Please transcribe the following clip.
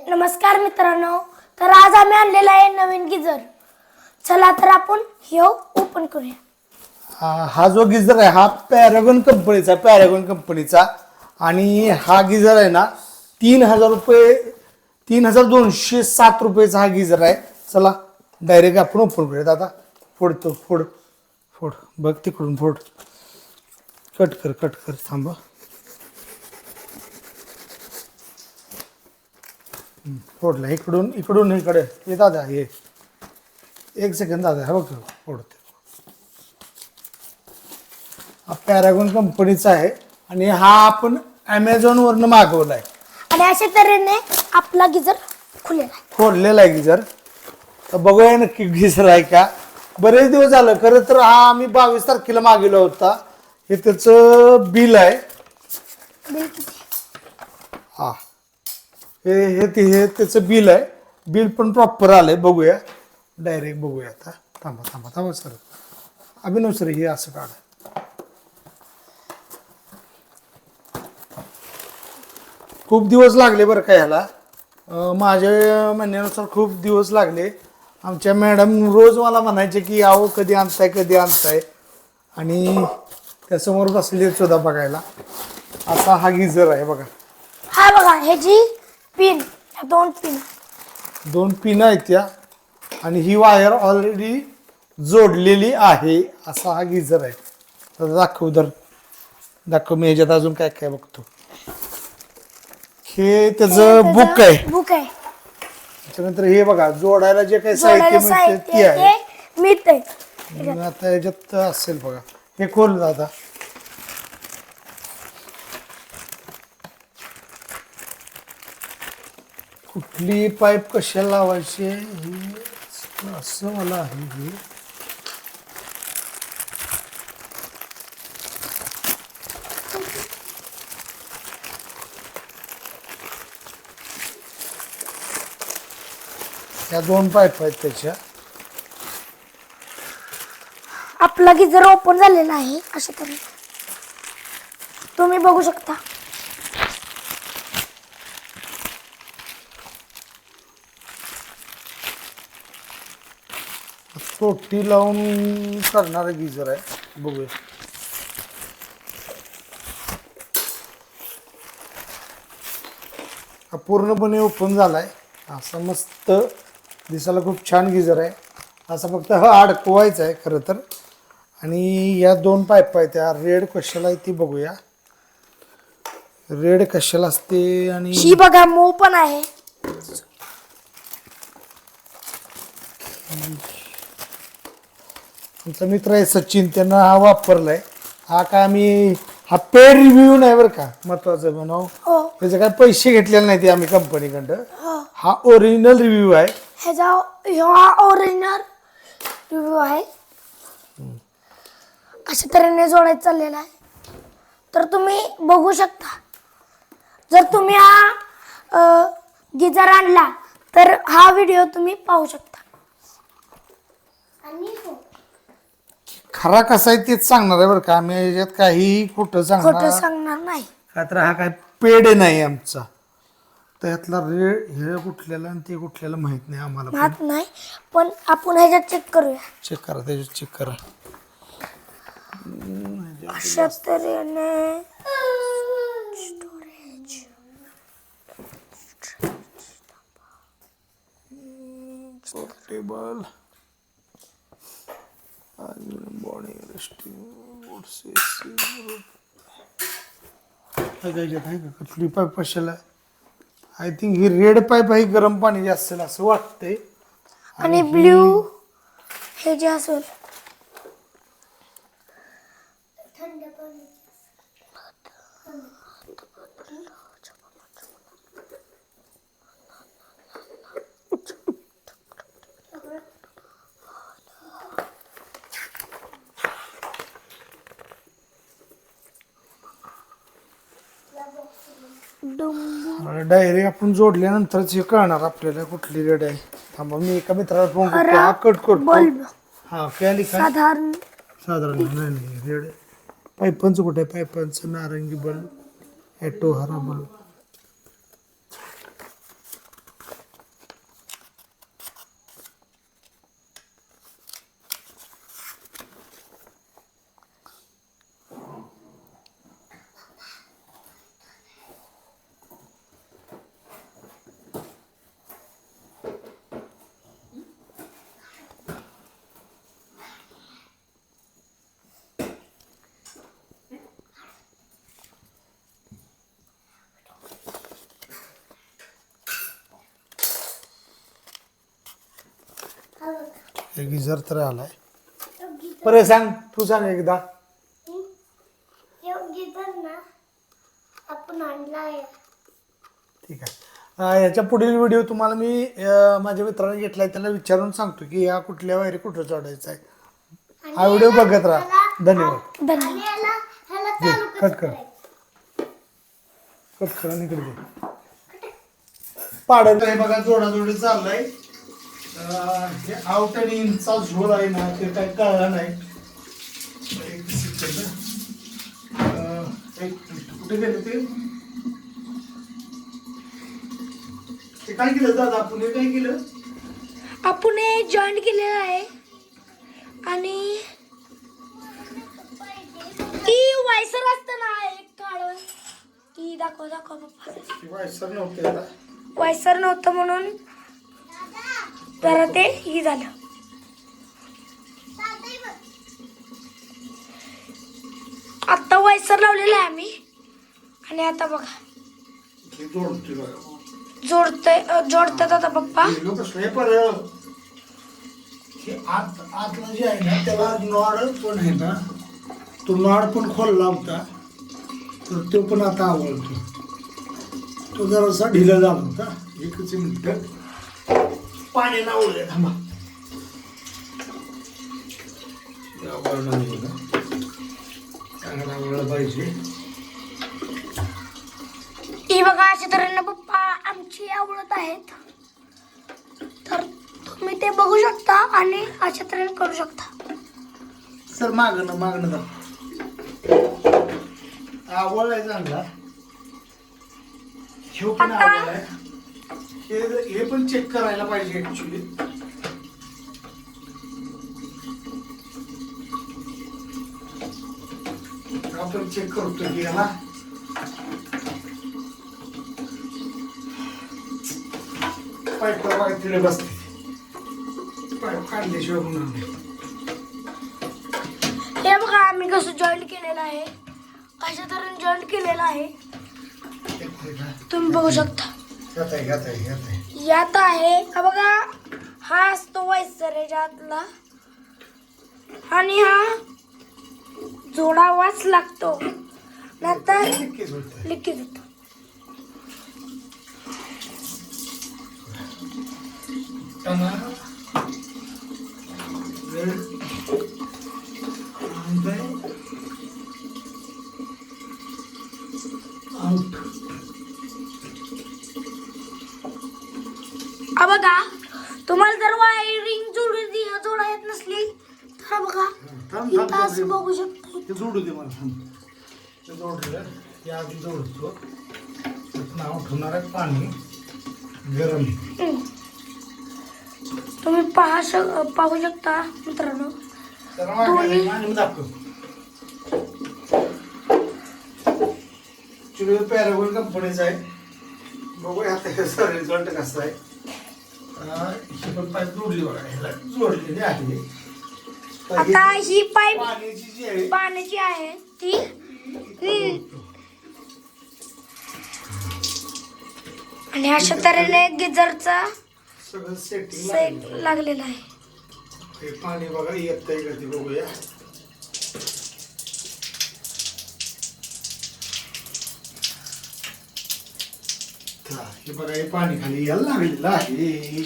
नमस्कार मित्रांनो, तर आज आम्ही आणलेला आहे नवीन गिझर. चला तर आपण हे ओपन करूया. हा जो गिझर आहे हा पॅरागॉन कंपनीचा आणि हा गिझर आहे ना 3,000 रुपये 3,207 रुपयेचा हा गिझर आहे. चला डायरेक्ट आपण ओपन करूया. आता फोडतो फोड फोड बघ तिकडून फोड कट कर थांब. फोडला इकडून इकडे ये दादा ये एक सेकंद दादा. हा बघ फोडते. हा पॅरागॉन कंपनीचा आहे आणि हा आपण ॲमेझॉनवरनं मागवला आहे आणि अशा तऱ्हेने आपला गिझर खुलेला आहे. फोडलेला आहे गिझर. तर बघूया नक्की गिझर आहे का. बरेच दिवस झालं. खरं तर हा आम्ही 22 तारखेला मागवला होता. हे त्याचं बिल आहे. बिल किती? हा हे त्याचं बिल आहे. बिल पण प्रॉपर आलंय. बघूया डायरेक्ट बघूया. आता थांबा सर. अभिनव सर हे असं काढ. खूप दिवस लागले बरं का ह्याला. माझ्या म्हणण्यानुसार खूप दिवस लागले. आमच्या मॅडम रोज मला म्हणायचे की आहो कधी आणताय आणि त्यासमोर बसले सुद्धा बघायला. असा हा गिझर आहे बघा. हा बघा ह्याची पिन, दोन पिन आहेत त्या आणि ही वायर ऑलरेडी जोडलेली आहे. असा हा गिझर आहे. तर दाखव मी ह्याच्यात अजून काय काय बघतो. हे त्याचं बुक आहे. त्याच्यानंतर हे बघा जोडायला जे काही साहित्य मिळते ते आहे. आता ह्याच्यात असेल बघा. हे खोल दादा. कुठली पाईप कशाला लावायची असं मला आहे हे. या 2 पाईप आहेत त्याच्या. आपला गिझर ओपन झालेला आहे. अशा तऱ्हेने तुम्ही बघू शकता. सोटी लावून करणारा गिझर आहे. बघूया. हा पूर्णपणे ओपन झालाय. असा मस्त दिसायला खूप छान गिझर आहे. असा फक्त हा अडकवायचा आहे खरं तर. आणि या 2 पाईप आहेत त्या रेड कशाला आहे ती बघूया. रेड कशाला असते आणि ही बघा मऊ पण आहे. आमचा मित्र आहे सचिन, त्यांना हा वापरलाय. हा काय आम्ही हा पेड रिव्ह्यू नाही बरं का. महत्वाचं म्हणावं त्याचे काय पैसे घेतलेले नाही ते आम्ही कंपनीकडं. हा ओरिजिनल रिव्ह्यू आहे. ह्याचा ओरिजिनल रिव्ह्यू आहे. अशा तऱ्हेने जोडायचं चाललेला आहे. तर तुम्ही बघू शकता. जर तुम्ही हा गिझर आणला तर हा व्हिडिओ तुम्ही पाहू शकता. खरा कसा आहे तेच सांगणार आहे बरं का. आम्ही याच्यात काही खोटं सांगणार नाही. का तर हा काय पेड नाही आमचा. त्यातला रेड हे कुठल्याला आणि ते कुठल्याला माहित नाही आम्हाला. माहित नाही पण आपण ह्याच्यात चेक करूया. चेक करा त्याच्यात चेक करा. अशा तऱ्हेने पोर्टेबल बॉडी कुठली पाईप कशाला. I think he red pipe आहे. गरम पाणी असेल असं वाटतंय. आणि ब्ल्यू हे जे असेल डायरेक्ट आपण जोडल्यानंतरच हे कळणार आपल्याला कुठली रेड आहे. थांबा मी एका मित्राला फोन करतो. हा कट करतो. हा काय साधारण नाही रेड पाईपांचं कुठे आहे. पाईपांचं नारंगी बल्ब ॲटो हरा बल्ब. हे गिझर तर आलाय. बरं सांग, तू सांग एकदा. आपण आणलाय. ठीक आहे. याच्या पुढील व्हिडिओ तुम्हाला मी माझ्या मित्राने घेतलाय त्याला विचारून सांगतो की या कुठल्या वायरी कुठं चढायचं आहे. हा व्हिडिओ बघत राहा. धन्यवाद. कट कर आणि इकडे दे. पाडत आहे बघा, जोडाजोडी चाललाय. हे आउट आणि इनचा झोल आहे ना ते काय कळलं नाही. एक सेकंद. कुठे गेलं ते काय केलं दादा आपण? हे काय केलं आपण जॉईंट केलेलं आहे आणि ती वायसर असतं ना एक काळ ती दाखव पप्पा. वायसर नव्हते आता. वायसर नव्हतं म्हणून जरा ते ही झालं. आता वायसर लावलेलं आहे आम्ही आणि आता बघा जोडतात आता पप्पा. हे आतलं जे आहे ना त्याला नॉड पण आहे ना, तो नॉड पण खोलला होता तर तो पण आता आवडतो. तो जरासा ढिला झाला होता. एकच मिनिट पाणी लावलंय थांबा. चांगला आवडलं पाहिजे. ही बघा अशा तऱ्हेने पप्पा आमची आवडत आहेत, तर तुम्ही ते बघू शकता आणि अशा तऱ्हेने करू शकता. सर मागणं आवडलाय चांगला. हे पण आवडलाय. हे पण चेक करायला पाहिजे ऍक्च्युली. आपण चेक करतो की याला पाईप तिकडे बसते. पाईप काढल्याशिवाय होणार नाही. हे बघा आम्ही कसं जॉईंट केलेलं आहे, अशा तऱ्हेने जॉईंट केलेलं आहे. तुम्ही बघू शकता. यात आहे हा बघा, हा असतो वायसर याच्यातला आणि हा जोडावाच लागतो, नंतर लिकेज होतो. हा बघा, तुम्हाला जर वायरिंग जोडा येत नसली तर बघा इथं असं बघू शकता. ते जोडू दे मला. ते जोडलं की आधी जोडतो. नाव ठेवणार आहे पाणी गरम. तुम्ही पाहू शकता मित्रांनो. ऍक्च्युली पॅरागॉन कंपनीचा आहे. बघूया आता सर रिझल्ट कसा आहे. ही पण पाईप जोडली बघा, ह्याला जोडलेली आहे. आता ही पाईप पाण्याची जी आहे पाण्याची आहे ती आणि अशा तऱ्हेने गिझरचा सगळं सेटिंग सेट लागलेला आहे. हे पाणी बघा येत आहे का ते बघूया. हे बघा हे पाणी खाली यायला लागलेलं आहे.